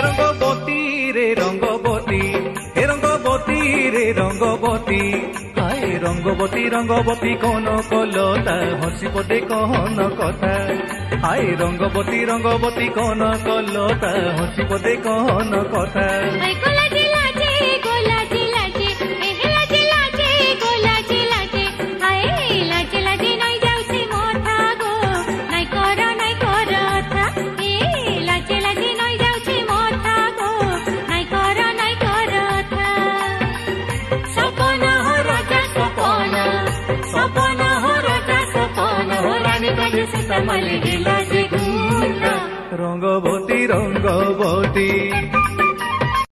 रंगबती रे रंगबती हे रंगबती रे रंगबती हाय रंगबती रंगबती कौन कलता हसी पदे कहन कथा हाय रंगबती रंगबती कौन कलता हसी पदे कहन कथा रंगबती रंगबती